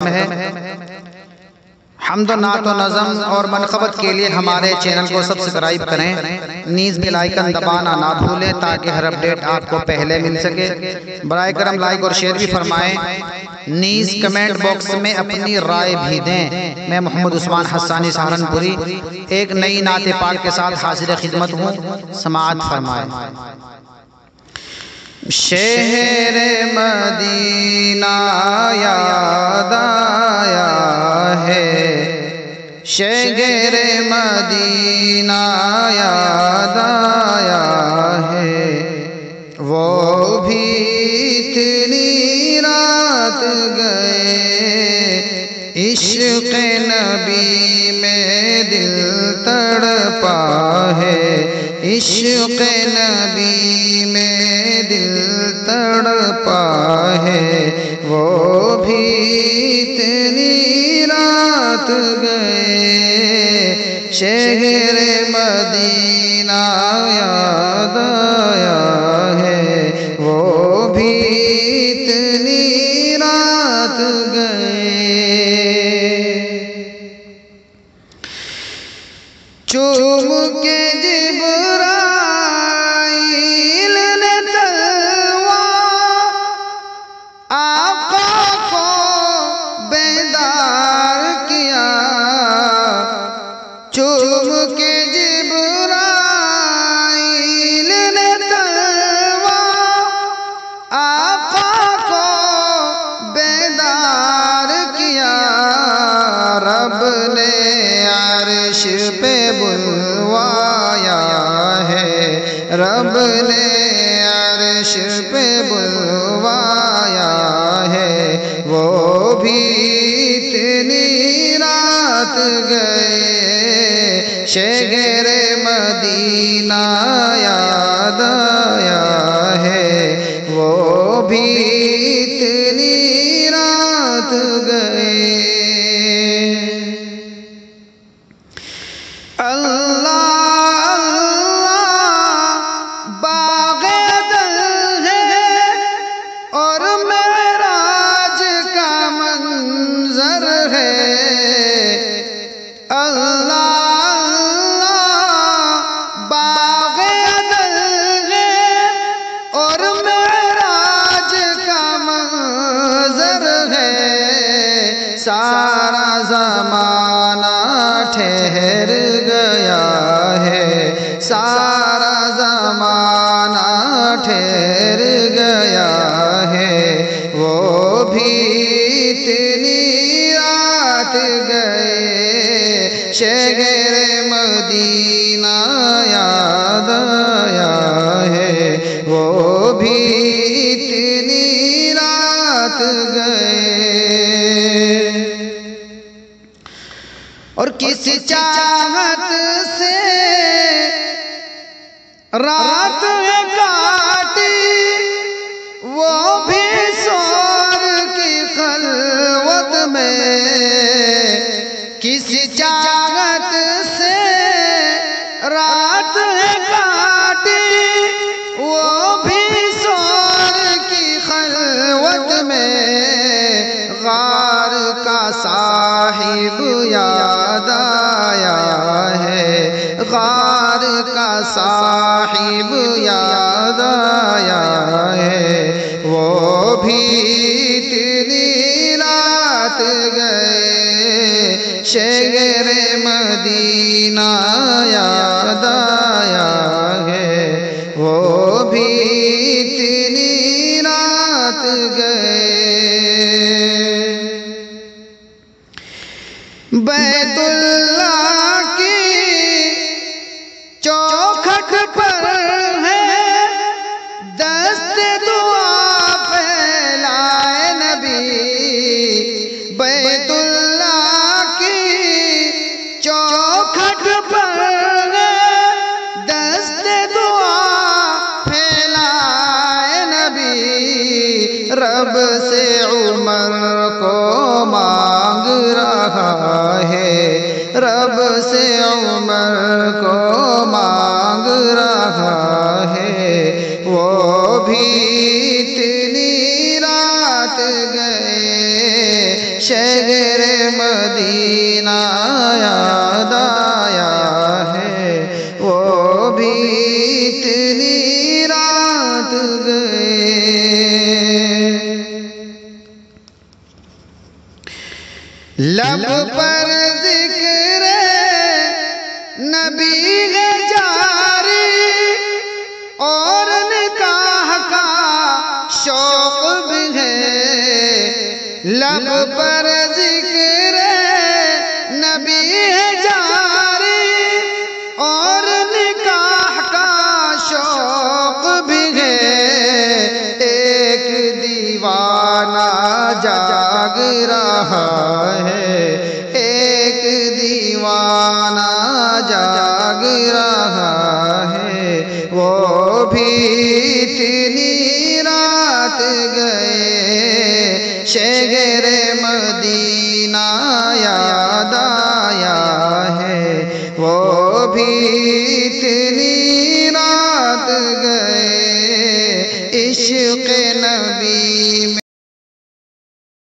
है। हम्द नात व नज़म और मनक़बत के लिए हमारे चैनल को सब्सक्राइब करें, नीज़ बेल आइकन दबाना ना भूलें ताकि हर अपडेट आपको पहले मिल सके। बराए करम लाइक और शेयर भी फरमाएं। नीज़ कमेंट बॉक्स में अपनी राय भी दें। मैं मोहम्मद उस्मान हस्सानी सहारनपुरी एक नई नाते पाक के साथ हाजिर खिदमत हूँ। समाअत फरमाएं। शहरे मदीना याद आया है, शहरे मदीना याद आया है, वो भी इतनी रात गए, इश्क़ नबी में दिल तड़पा है, इश्क़ नबी में दिल तड़पा है, वो भी इतनी रात गए, शहर मदीना याद आया है, वो भी इतनी रात गए। चूम के चूम के जिब्राइल ने तलवा आका को बेदार किया, रब ने अर्श पे बुलवाया है, रब ने अर्श पे बुलवाया है, वो भी इतनी रात गए, शहर मदीना याद आया है, वो भी इतनी रात गए। अल्लाह अल्लाह बाग़े दिल है और मेराज का मंजर है, अल्लाह सारा ज़माना ठहर गया है, सारा ज़माना ठहर गया है, वो भी इतनी रात गए, शहर मदीना याद आया है, वो भी इतनी रात गए। और किस चाहत से रात है काटी, वो भी सोर की खलवत में, किस चाहत से रात है काटी, वो भी सोर की खलवत में, गार का साहिब याद आया है, गार का साहिब याद आया है, वो भी इतनी रात गए, शहर मदीना याद आया है, वो भी इतनी रात गए। बैतुल्लाह की चौखट पर है दस्ते दुआ फैलाए नबी, बैतुल्लाह की चौखट पर है दस्ते दुआ फैलाए नबी, रब से उमर को मांग रहा है, रब से उमर को मांग रहा है, वो भी इतनी रात गए, शहरे मदीना याद आया है, वो भी इतनी रात गए। लब पर जिक्र नबी है जारी और निकाह का शौक भी है। लब पर जिक्र नबी है जारी और निकाह का शौक भी है। एक दीवाना जाग रहा है, एक दीवाना जाग रहा है, वो भी इतनी रात गए। शहरे मदीना याद आया है, वो भी इतनी रात गए। इश्क़ नबी